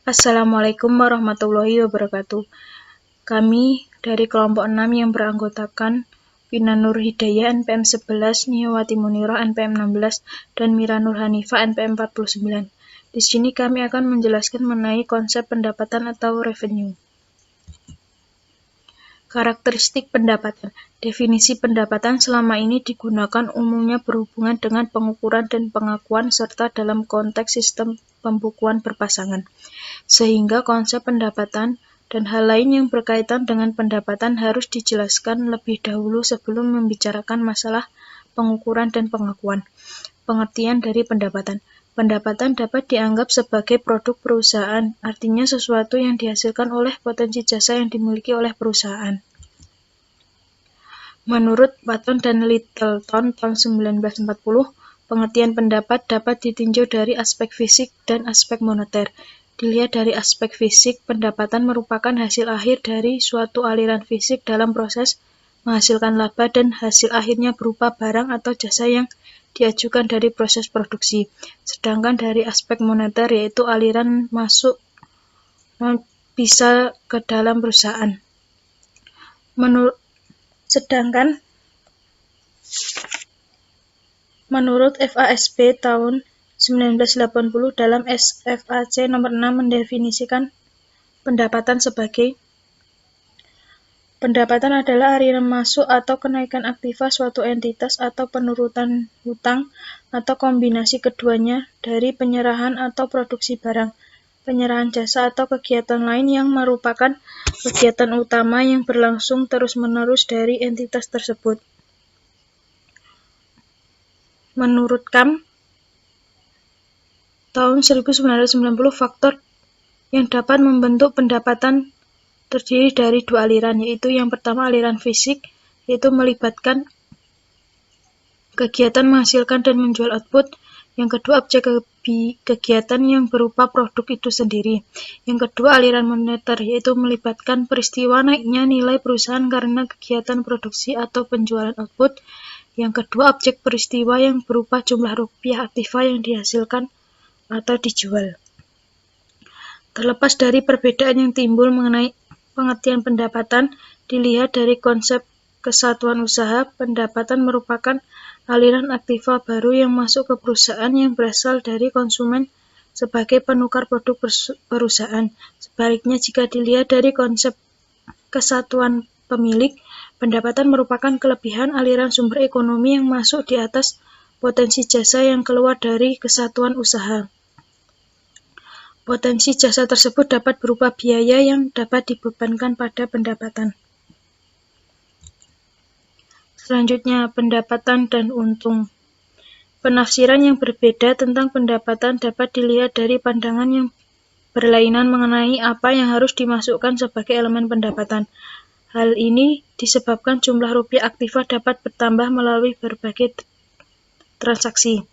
Assalamualaikum warahmatullahi wabarakatuh. Kami dari kelompok 6 yang beranggotakan Vina Nur Hidayah NPM 11, Niyawati Munirah NPM 16, dan Mira Nur Hanifah NPM 49. Di sini kami akan menjelaskan mengenai konsep pendapatan atau revenue. Karakteristik pendapatan. Definisi pendapatan selama ini digunakan umumnya berhubungan dengan pengukuran dan pengakuan serta dalam konteks sistem pembukuan berpasangan. Sehingga konsep pendapatan dan hal lain yang berkaitan dengan pendapatan harus dijelaskan lebih dahulu sebelum membicarakan masalah pengukuran dan pengakuan. Pengertian dari pendapatan. Pendapatan dapat dianggap sebagai produk perusahaan, artinya sesuatu yang dihasilkan oleh potensi jasa yang dimiliki oleh perusahaan. Menurut Patton dan Littleton tahun 1940, pengertian pendapat dapat ditinjau dari aspek fisik dan aspek moneter. Dilihat dari aspek fisik, pendapatan merupakan hasil akhir dari suatu aliran fisik dalam proses menghasilkan laba dan hasil akhirnya berupa barang atau jasa yang diajukan dari proses produksi. Sedangkan dari aspek moneter yaitu aliran masuk bisa ke dalam perusahaan. Menurut FASB tahun 1980 dalam SFAC nomor 6 mendefinisikan pendapatan sebagai pendapatan adalah aliran masuk atau kenaikan aktiva suatu entitas atau penurutan hutang atau kombinasi keduanya dari penyerahan atau produksi barang, penyerahan jasa atau kegiatan lain yang merupakan kegiatan utama yang berlangsung terus-menerus dari entitas tersebut. Menurut Kam, tahun 1990 faktor yang dapat membentuk pendapatan terdiri dari dua aliran, yaitu yang pertama aliran fisik, yaitu melibatkan kegiatan menghasilkan dan menjual output. Yang kedua objek kegiatan yang berupa produk itu sendiri. Yang kedua aliran moneter, yaitu melibatkan peristiwa naiknya nilai perusahaan karena kegiatan produksi atau penjualan output. Yang kedua objek peristiwa yang berupa jumlah rupiah aktiva yang dihasilkan atau dijual. Terlepas dari perbedaan yang timbul mengenai pengertian pendapatan, dilihat dari konsep kesatuan usaha, pendapatan merupakan aliran aktiva baru yang masuk ke perusahaan yang berasal dari konsumen sebagai penukar produk perusahaan. Sebaliknya, jika dilihat dari konsep kesatuan pemilik, pendapatan merupakan kelebihan aliran sumber ekonomi yang masuk di atas potensi jasa yang keluar dari kesatuan usaha. Potensi jasa tersebut dapat berupa biaya yang dapat dibebankan pada pendapatan. Selanjutnya, pendapatan dan untung. Penafsiran yang berbeda tentang pendapatan dapat dilihat dari pandangan yang berlainan mengenai apa yang harus dimasukkan sebagai elemen pendapatan. Hal ini disebabkan jumlah rupiah aktiva dapat bertambah melalui berbagai transaksi.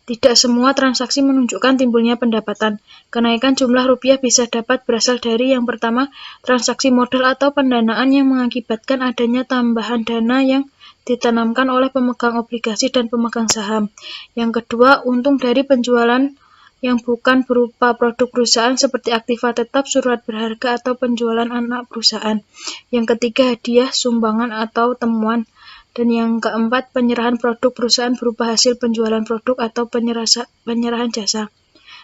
Tidak semua transaksi menunjukkan timbulnya pendapatan. Kenaikan jumlah rupiah bisa dapat berasal dari yang pertama, transaksi modal atau pendanaan yang mengakibatkan adanya tambahan dana yang ditanamkan oleh pemegang obligasi dan pemegang saham. Yang kedua, untung dari penjualan yang bukan berupa produk perusahaan seperti aktiva tetap, surat berharga, atau penjualan anak perusahaan. Yang ketiga, hadiah, sumbangan, atau temuan. Dan yang keempat, penyerahan produk perusahaan berupa hasil penjualan produk atau penyerahan jasa.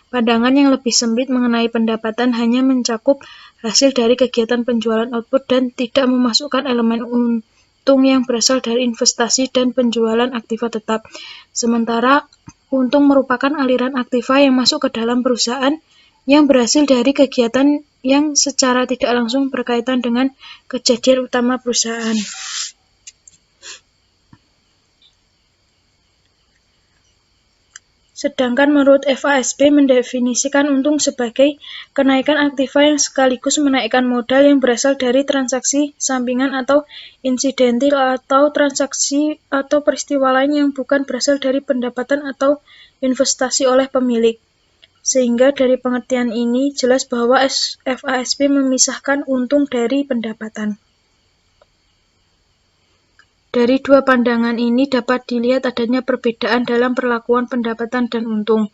Pandangan yang lebih sempit mengenai pendapatan hanya mencakup hasil dari kegiatan penjualan output dan tidak memasukkan elemen untung yang berasal dari investasi dan penjualan aktiva tetap. Sementara untung merupakan aliran aktiva yang masuk ke dalam perusahaan yang berhasil dari kegiatan yang secara tidak langsung berkaitan dengan kejadian utama perusahaan. Sedangkan menurut FASB mendefinisikan untung sebagai kenaikan aktiva yang sekaligus menaikkan modal yang berasal dari transaksi sampingan atau insidentil atau transaksi atau peristiwa lain yang bukan berasal dari pendapatan atau investasi oleh pemilik. Sehingga dari pengertian ini jelas bahwa FASB memisahkan untung dari pendapatan. Dari dua pandangan ini dapat dilihat adanya perbedaan dalam perlakuan pendapatan dan untung.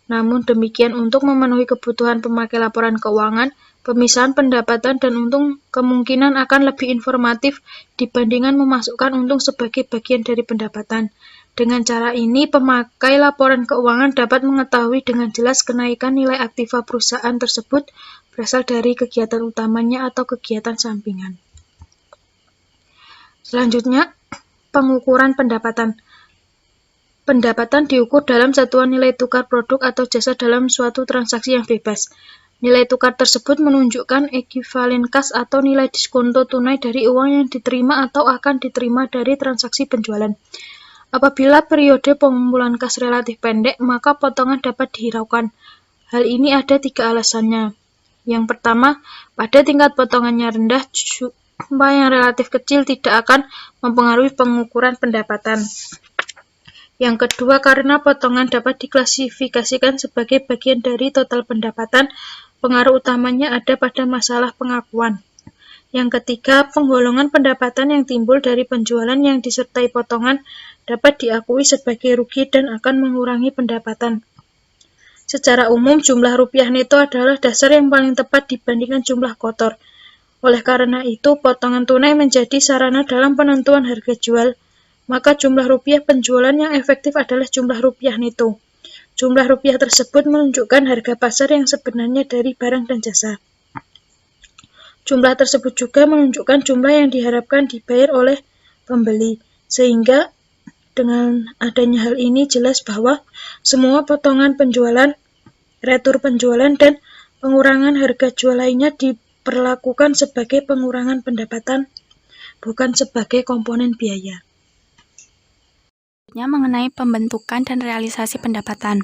Namun demikian, untuk memenuhi kebutuhan pemakai laporan keuangan, pemisahan pendapatan dan untung kemungkinan akan lebih informatif dibandingkan memasukkan untung sebagai bagian dari pendapatan. Dengan cara ini, pemakai laporan keuangan dapat mengetahui dengan jelas kenaikan nilai aktiva perusahaan tersebut berasal dari kegiatan utamanya atau kegiatan sampingan. Selanjutnya, pengukuran pendapatan. Pendapatan diukur dalam satuan nilai tukar produk atau jasa dalam suatu transaksi yang bebas. Nilai tukar tersebut menunjukkan ekivalen kas atau nilai diskonto tunai dari uang yang diterima atau akan diterima dari transaksi penjualan. Apabila periode pengumpulan kas relatif pendek, maka potongan dapat dihiraukan. Hal ini ada 3 alasannya. Yang pertama, pada tingkat potongannya rendah, jumlah yang relatif kecil tidak akan mempengaruhi pengukuran pendapatan. Yang kedua, karena potongan dapat diklasifikasikan sebagai bagian dari total pendapatan, pengaruh utamanya ada pada masalah pengakuan. Yang ketiga, penggolongan pendapatan yang timbul dari penjualan yang disertai potongan dapat diakui sebagai rugi dan akan mengurangi pendapatan. Secara umum, jumlah rupiah neto adalah dasar yang paling tepat dibandingkan jumlah kotor. Oleh karena itu, potongan tunai menjadi sarana dalam penentuan harga jual. Maka jumlah rupiah penjualan yang efektif adalah jumlah rupiah neto. Jumlah rupiah tersebut menunjukkan harga pasar yang sebenarnya dari barang dan jasa. Jumlah tersebut juga menunjukkan jumlah yang diharapkan dibayar oleh pembeli. Sehingga dengan adanya hal ini jelas bahwa semua potongan penjualan, retur penjualan, dan pengurangan harga jual lainnya diperlakukan sebagai pengurangan pendapatan, bukan sebagai komponen biaya. Mengenai pembentukan dan realisasi pendapatan.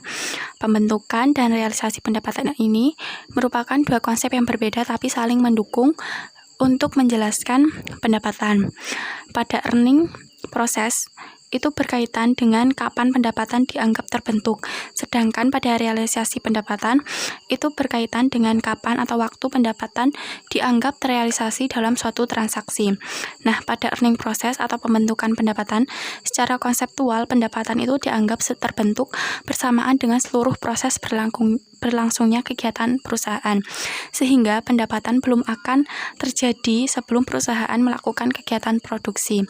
Pembentukan dan realisasi pendapatan ini merupakan 2 konsep yang berbeda tapi saling mendukung untuk menjelaskan pendapatan. Pada earning proses, itu berkaitan dengan kapan pendapatan dianggap terbentuk, sedangkan pada realisasi pendapatan itu berkaitan dengan kapan atau waktu pendapatan dianggap terrealisasi dalam suatu transaksi. Nah, pada earning proses atau pembentukan pendapatan, secara konseptual pendapatan itu dianggap terbentuk bersamaan dengan seluruh proses berlangsungnya kegiatan perusahaan, sehingga pendapatan belum akan terjadi sebelum perusahaan melakukan kegiatan produksi.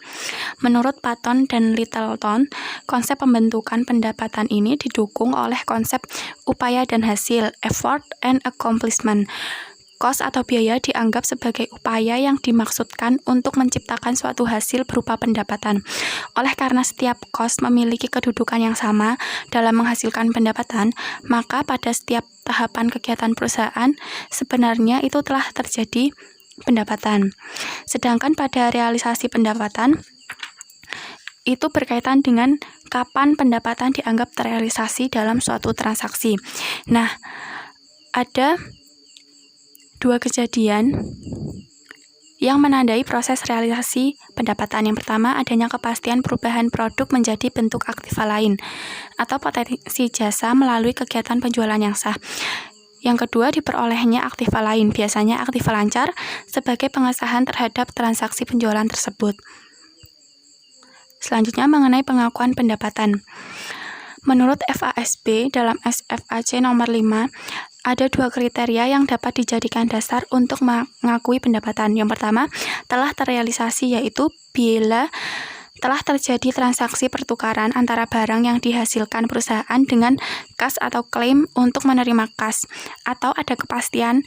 Menurut Patton dan Littleton, konsep pembentukan pendapatan ini didukung oleh konsep upaya dan hasil, effort and accomplishment. Cost atau biaya dianggap sebagai upaya yang dimaksudkan untuk menciptakan suatu hasil berupa pendapatan. Oleh karena setiap cost memiliki kedudukan yang sama dalam menghasilkan pendapatan, maka pada setiap tahapan kegiatan perusahaan sebenarnya itu telah terjadi pendapatan. Sedangkan pada realisasi pendapatan, itu berkaitan dengan kapan pendapatan dianggap terrealisasi dalam suatu transaksi. Nah, ada 2 kejadian yang menandai proses realisasi pendapatan. Yang pertama, adanya kepastian perubahan produk menjadi bentuk aktiva lain atau potensi jasa melalui kegiatan penjualan yang sah. Yang kedua, diperolehnya aktiva lain, biasanya aktiva lancar, sebagai pengesahan terhadap transaksi penjualan tersebut. Selanjutnya, mengenai pengakuan pendapatan. Menurut FASB dalam SFAC nomor 5, ada 2 kriteria yang dapat dijadikan dasar untuk mengakui pendapatan. Yang pertama, telah terrealisasi, yaitu bila telah terjadi transaksi pertukaran antara barang yang dihasilkan perusahaan dengan kas atau klaim untuk menerima kas, atau ada kepastian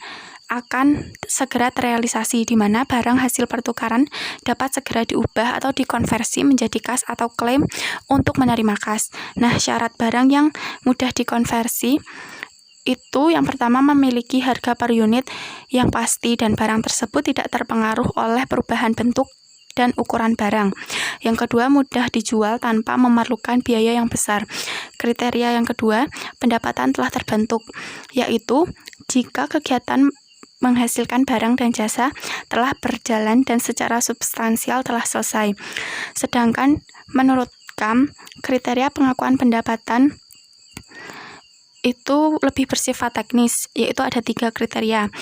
akan segera terrealisasi, di mana barang hasil pertukaran dapat segera diubah atau dikonversi menjadi kas atau klaim untuk menerima kas. Nah, syarat barang yang mudah dikonversi itu yang pertama memiliki harga per unit yang pasti dan barang tersebut tidak terpengaruh oleh perubahan bentuk dan ukuran barang. Yang kedua, mudah dijual tanpa memerlukan biaya yang besar. Kriteria yang kedua, pendapatan telah terbentuk, yaitu jika kegiatan menghasilkan barang dan jasa telah berjalan dan secara substansial telah selesai. Sedangkan menurut KAM, kriteria pengakuan pendapatan itu lebih bersifat teknis, yaitu ada 3 kriteria: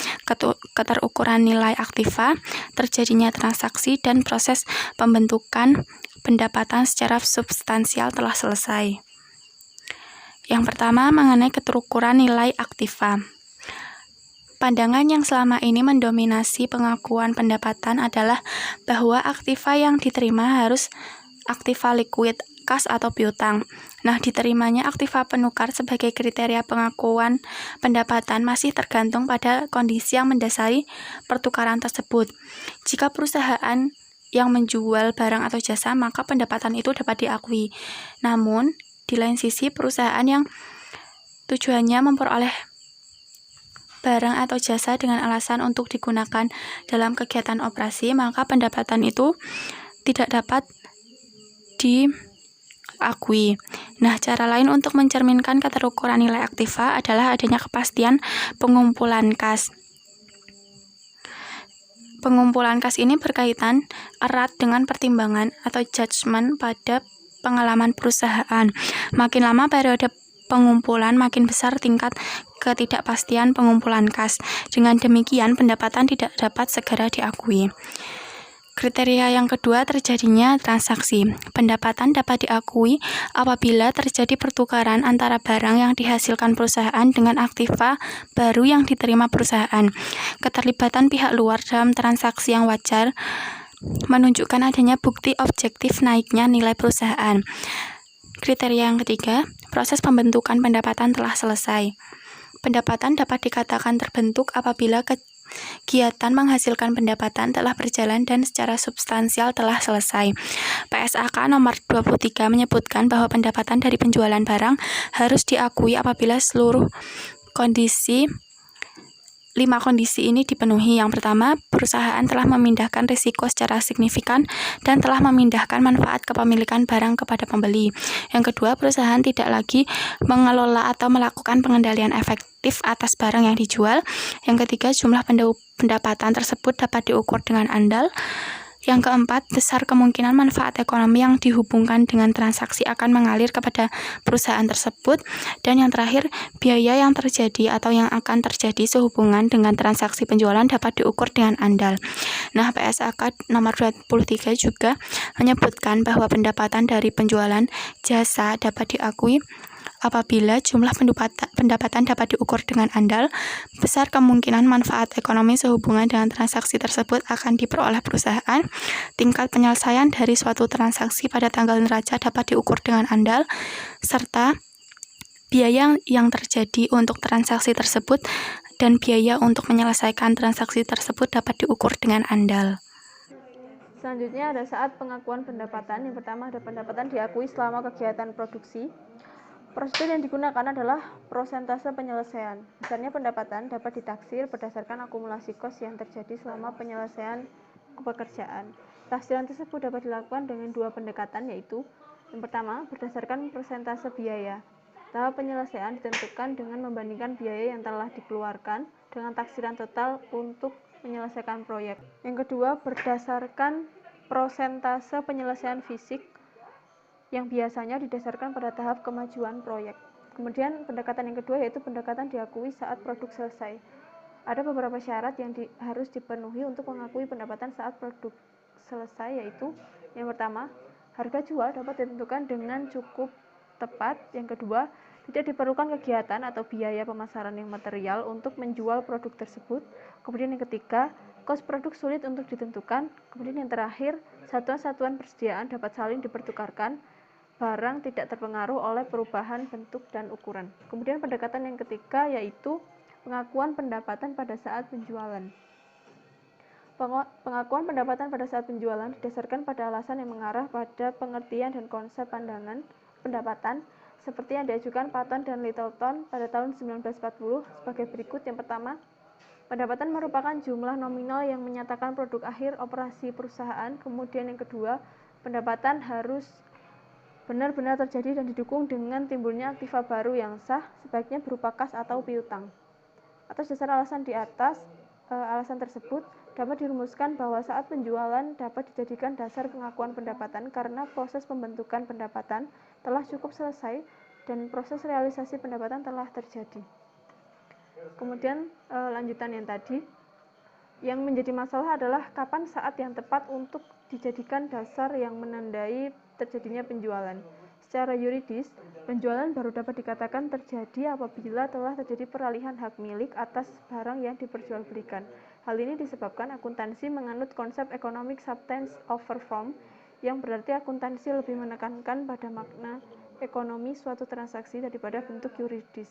keterukuran nilai aktiva, terjadinya transaksi, dan proses pembentukan pendapatan secara substansial telah selesai. Yang pertama, mengenai keterukuran nilai aktiva. Pandangan yang selama ini mendominasi pengakuan pendapatan adalah bahwa aktiva yang diterima harus aktiva liquid, kas atau piutang. Nah, diterimanya aktiva penukar sebagai kriteria pengakuan pendapatan masih tergantung pada kondisi yang mendasari pertukaran tersebut. Jika perusahaan yang menjual barang atau jasa, maka pendapatan itu dapat diakui. Namun, di lain sisi, perusahaan yang tujuannya memperoleh barang atau jasa dengan alasan untuk digunakan dalam kegiatan operasi, maka pendapatan itu tidak dapat diakui. Nah, cara lain untuk mencerminkan keterukuran nilai aktiva adalah adanya kepastian pengumpulan kas. Pengumpulan kas ini berkaitan erat dengan pertimbangan atau judgement pada pengalaman perusahaan. Makin lama periode pengumpulan, makin besar tingkat ketidakpastian pengumpulan kas. Dengan demikian, pendapatan tidak dapat segera diakui. Kriteria yang kedua, terjadinya transaksi. Pendapatan dapat diakui apabila terjadi pertukaran antara barang yang dihasilkan perusahaan dengan aktiva baru yang diterima perusahaan. Keterlibatan pihak luar dalam transaksi yang wajar menunjukkan adanya bukti objektif naiknya nilai perusahaan. Kriteria yang ketiga, proses pembentukan pendapatan telah selesai. Pendapatan dapat dikatakan terbentuk apabila kegiatan menghasilkan pendapatan telah berjalan dan secara substansial telah selesai. PSAK nomor 23 menyebutkan bahwa pendapatan dari penjualan barang harus diakui apabila seluruh 5 kondisi ini dipenuhi. Yang pertama, perusahaan telah memindahkan risiko secara signifikan dan telah memindahkan manfaat kepemilikan barang kepada pembeli. Yang kedua, perusahaan tidak lagi mengelola atau melakukan pengendalian efektif atas barang yang dijual. Yang ketiga, jumlah pendapatan tersebut dapat diukur dengan andal. Yang keempat, besar kemungkinan manfaat ekonomi yang dihubungkan dengan transaksi akan mengalir kepada perusahaan tersebut. Dan yang terakhir, biaya yang terjadi atau yang akan terjadi sehubungan dengan transaksi penjualan dapat diukur dengan andal. Nah, PSAK nomor 23 juga menyebutkan bahwa pendapatan dari penjualan jasa dapat diakui apabila jumlah pendapatan dapat diukur dengan andal, besar kemungkinan manfaat ekonomi sehubungan dengan transaksi tersebut akan diperoleh perusahaan, tingkat penyelesaian dari suatu transaksi pada tanggal neraca dapat diukur dengan andal, serta biaya yang terjadi untuk transaksi tersebut dan biaya untuk menyelesaikan transaksi tersebut dapat diukur dengan andal. Selanjutnya ada saat pengakuan pendapatan. Yang pertama ada pendapatan diakui selama kegiatan produksi. Prosedur yang digunakan adalah prosentase penyelesaian. Misalnya pendapatan dapat ditaksir berdasarkan akumulasi kos yang terjadi selama penyelesaian pekerjaan. Taksiran tersebut dapat dilakukan dengan dua pendekatan, yaitu yang pertama berdasarkan persentase biaya. Tahap penyelesaian ditentukan dengan membandingkan biaya yang telah dikeluarkan dengan taksiran total untuk menyelesaikan proyek. Yang kedua berdasarkan prosentase penyelesaian fisik yang biasanya didasarkan pada tahap kemajuan proyek. Kemudian pendekatan yang kedua yaitu pendekatan diakui saat produk selesai. Ada beberapa syarat yang harus dipenuhi untuk mengakui pendapatan saat produk selesai, yaitu yang pertama, harga jual dapat ditentukan dengan cukup tepat. Yang kedua, tidak diperlukan kegiatan atau biaya pemasaran yang material untuk menjual produk tersebut. Kemudian yang ketiga, kos produk sulit untuk ditentukan. Kemudian yang terakhir, satuan-satuan persediaan dapat saling dipertukarkan. Barang tidak terpengaruh oleh perubahan bentuk dan ukuran. Kemudian pendekatan yang ketiga yaitu pengakuan pendapatan pada saat penjualan. Pengakuan pendapatan pada saat penjualan didasarkan pada alasan yang mengarah pada pengertian dan konsep pandangan pendapatan seperti yang diajukan Patton dan Littleton pada tahun 1940 sebagai berikut. Yang pertama, pendapatan merupakan jumlah nominal yang menyatakan produk akhir operasi perusahaan. Kemudian yang kedua, pendapatan harus benar-benar terjadi dan didukung dengan timbulnya aktiva baru yang sah, sebaiknya berupa kas atau piutang. Atas dasar alasan di atas, alasan tersebut dapat dirumuskan bahwa saat penjualan dapat dijadikan dasar pengakuan pendapatan karena proses pembentukan pendapatan telah cukup selesai dan proses realisasi pendapatan telah terjadi. Kemudian lanjutan yang tadi, yang menjadi masalah adalah kapan saat yang tepat untuk dijadikan dasar yang menandai terjadinya penjualan. Secara yuridis, penjualan baru dapat dikatakan terjadi apabila telah terjadi peralihan hak milik atas barang yang diperjualbelikan. Hal ini disebabkan akuntansi menganut konsep economic substance over form, yang berarti akuntansi lebih menekankan pada makna ekonomi suatu transaksi daripada bentuk yuridis.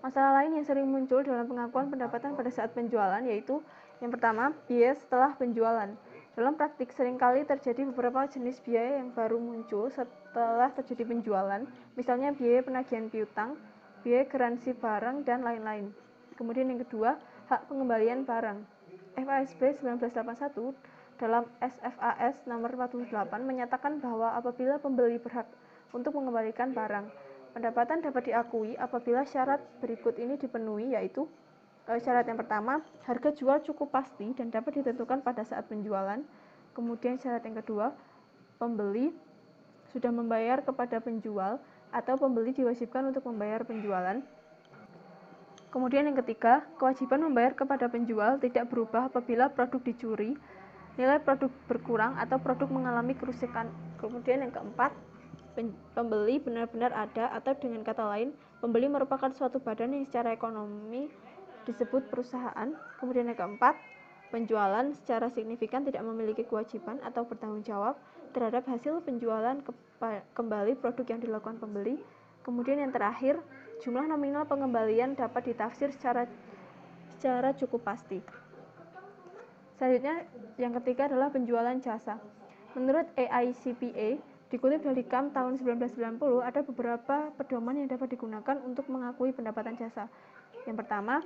Masalah lain yang sering muncul dalam pengakuan pendapatan pada saat penjualan yaitu yang pertama, biaya setelah penjualan. Dalam praktik seringkali terjadi beberapa jenis biaya yang baru muncul setelah terjadi penjualan, misalnya biaya penagihan piutang, biaya garansi barang, dan lain-lain. Kemudian yang kedua, hak pengembalian barang. FASB 1981 dalam SFAS nomor 48 menyatakan bahwa apabila pembeli berhak untuk mengembalikan barang, pendapatan dapat diakui apabila syarat berikut ini dipenuhi, yaitu syarat yang pertama, harga jual cukup pasti dan dapat ditentukan pada saat penjualan. Kemudian syarat yang kedua, pembeli sudah membayar kepada penjual atau pembeli diwajibkan untuk membayar penjualan. Kemudian yang ketiga, kewajiban membayar kepada penjual tidak berubah apabila produk dicuri, nilai produk berkurang, atau produk mengalami kerusakan. Kemudian yang keempat, pembeli benar-benar ada, atau dengan kata lain, pembeli merupakan suatu badan yang secara ekonomi disebut perusahaan. Kemudian yang keempat, penjualan secara signifikan tidak memiliki kewajiban atau bertanggung jawab terhadap hasil penjualan kembali produk yang dilakukan pembeli. Kemudian yang terakhir, jumlah nominal pengembalian dapat ditafsir secara cukup pasti. Selanjutnya, yang ketiga adalah penjualan jasa. Menurut AICPA, dikutip dari KAM tahun 1990, ada beberapa pedoman yang dapat digunakan untuk mengakui pendapatan jasa. Yang pertama,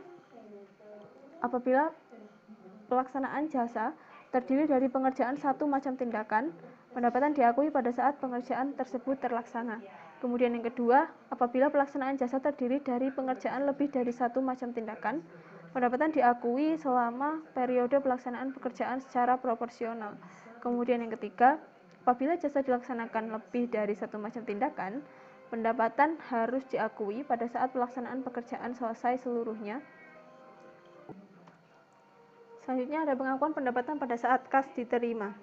apabila pelaksanaan jasa terdiri dari pengerjaan satu macam tindakan, pendapatan diakui pada saat pengerjaan tersebut terlaksana. Kemudian yang kedua, apabila pelaksanaan jasa terdiri dari pengerjaan lebih dari satu macam tindakan, pendapatan diakui selama periode pelaksanaan pekerjaan secara proporsional. Kemudian yang ketiga, apabila jasa dilaksanakan lebih dari satu macam tindakan, pendapatan harus diakui pada saat pelaksanaan pekerjaan selesai seluruhnya. Selanjutnya ada pengakuan pendapatan pada saat kas diterima.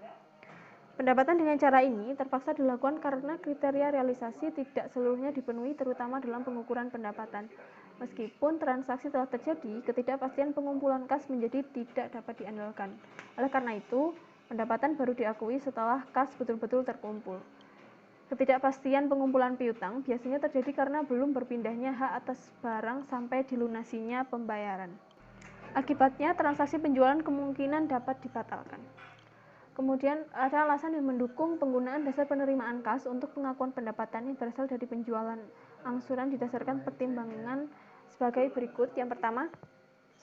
Pendapatan dengan cara ini terpaksa dilakukan karena kriteria realisasi tidak seluruhnya dipenuhi, terutama dalam pengukuran pendapatan. Meskipun transaksi telah terjadi, ketidakpastian pengumpulan kas menjadi tidak dapat diandalkan. Oleh karena itu, pendapatan baru diakui setelah kas betul-betul terkumpul. Ketidakpastian pengumpulan piutang biasanya terjadi karena belum berpindahnya hak atas barang sampai dilunasinya pembayaran. Akibatnya, transaksi penjualan kemungkinan dapat dibatalkan. Kemudian ada alasan yang mendukung penggunaan dasar penerimaan kas untuk pengakuan pendapatan yang berasal dari penjualan angsuran didasarkan pertimbangan sebagai berikut. Yang pertama,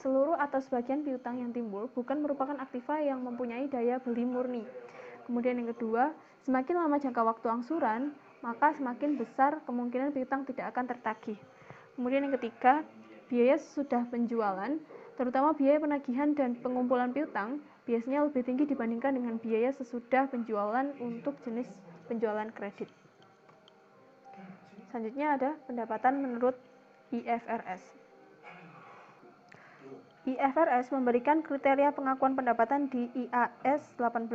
seluruh atau sebagian piutang yang timbul bukan merupakan aktiva yang mempunyai daya beli murni. Kemudian yang kedua, semakin lama jangka waktu angsuran, maka semakin besar kemungkinan piutang tidak akan tertagih. Kemudian yang ketiga, biaya sesudah penjualan, terutama biaya penagihan dan pengumpulan piutang, biasanya lebih tinggi dibandingkan dengan biaya sesudah penjualan untuk jenis penjualan kredit. Selanjutnya ada pendapatan menurut IFRS. IFRS memberikan kriteria pengakuan pendapatan di IAS 18.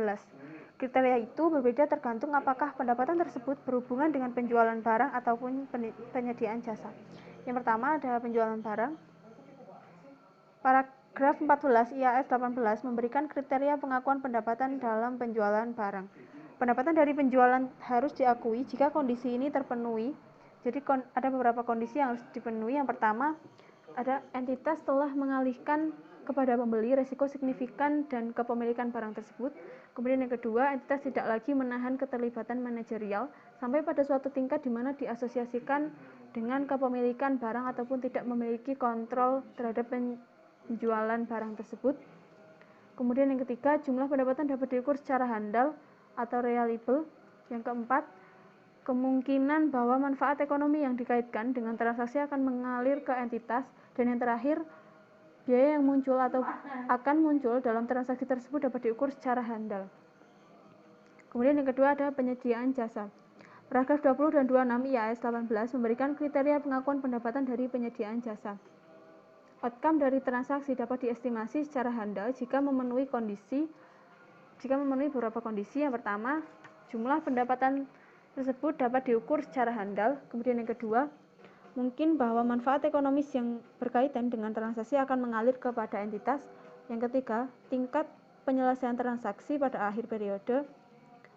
Kriteria itu berbeda tergantung apakah pendapatan tersebut berhubungan dengan penjualan barang ataupun penyediaan jasa. Yang pertama ada penjualan barang. Paragraf 14 IAS 18 memberikan kriteria pengakuan pendapatan dalam penjualan barang. Pendapatan dari penjualan harus diakui jika kondisi ini terpenuhi. Jadi ada beberapa kondisi yang harus dipenuhi. Yang pertama, ada entitas telah mengalihkan kepada pembeli risiko signifikan dan kepemilikan barang tersebut. Kemudian yang kedua, entitas tidak lagi menahan keterlibatan manajerial sampai pada suatu tingkat di mana diasosiasikan dengan kepemilikan barang ataupun tidak memiliki kontrol terhadap penjualan barang tersebut. Kemudian yang ketiga, jumlah pendapatan dapat diukur secara handal atau reliable. Yang keempat, kemungkinan bahwa manfaat ekonomi yang dikaitkan dengan transaksi akan mengalir ke entitas. Dan yang terakhir, biaya yang muncul atau akan muncul dalam transaksi tersebut dapat diukur secara handal. Kemudian yang kedua ada penyediaan jasa. Paragraf 20 dan 26 IAS 18 memberikan kriteria pengakuan pendapatan dari penyediaan jasa. Outcome dari transaksi dapat diestimasi secara handal jika memenuhi beberapa kondisi. Yang pertama, jumlah pendapatan tersebut dapat diukur secara handal. Kemudian yang kedua, mungkin bahwa manfaat ekonomis yang berkaitan dengan transaksi akan mengalir kepada entitas. Yang ketiga, tingkat penyelesaian transaksi pada akhir periode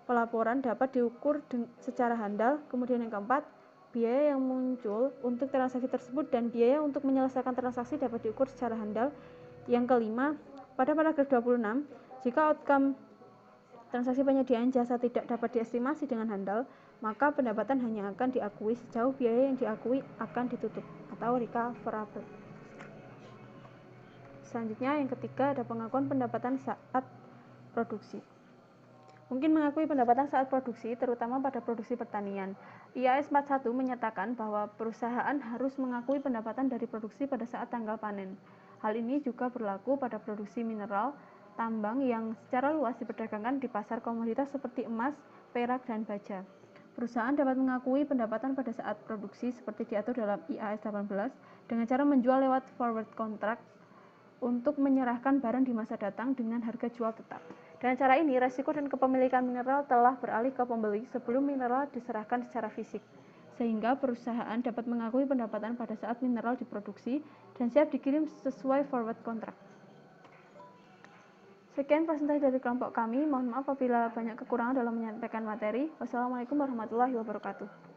pelaporan dapat diukur secara handal. Kemudian yang keempat, biaya yang muncul untuk transaksi tersebut dan biaya untuk menyelesaikan transaksi dapat diukur secara handal. Yang kelima, pada paragraf 26, jika outcome transaksi penyediaan jasa tidak dapat diestimasi dengan handal, maka pendapatan hanya akan diakui sejauh biaya yang diakui akan ditutup atau recoverable. Selanjutnya yang ketiga ada pengakuan pendapatan saat produksi. Mungkin mengakui pendapatan saat produksi, terutama pada produksi pertanian. IAS 41 menyatakan bahwa perusahaan harus mengakui pendapatan dari produksi pada saat tanggal panen. Hal ini juga berlaku pada produksi mineral, tambang yang secara luas diperdagangkan di pasar komoditas seperti emas, perak, dan baja. Perusahaan dapat mengakui pendapatan pada saat produksi seperti diatur dalam IAS 18 dengan cara menjual lewat forward contract untuk menyerahkan barang di masa datang dengan harga jual tetap. Dengan cara ini, resiko dan kepemilikan mineral telah beralih ke pembeli sebelum mineral diserahkan secara fisik, sehingga perusahaan dapat mengakui pendapatan pada saat mineral diproduksi dan siap dikirim sesuai forward contract. Sekian presentasi dari kelompok kami. Mohon maaf apabila banyak kekurangan dalam menyampaikan materi. Wassalamualaikum warahmatullahi wabarakatuh.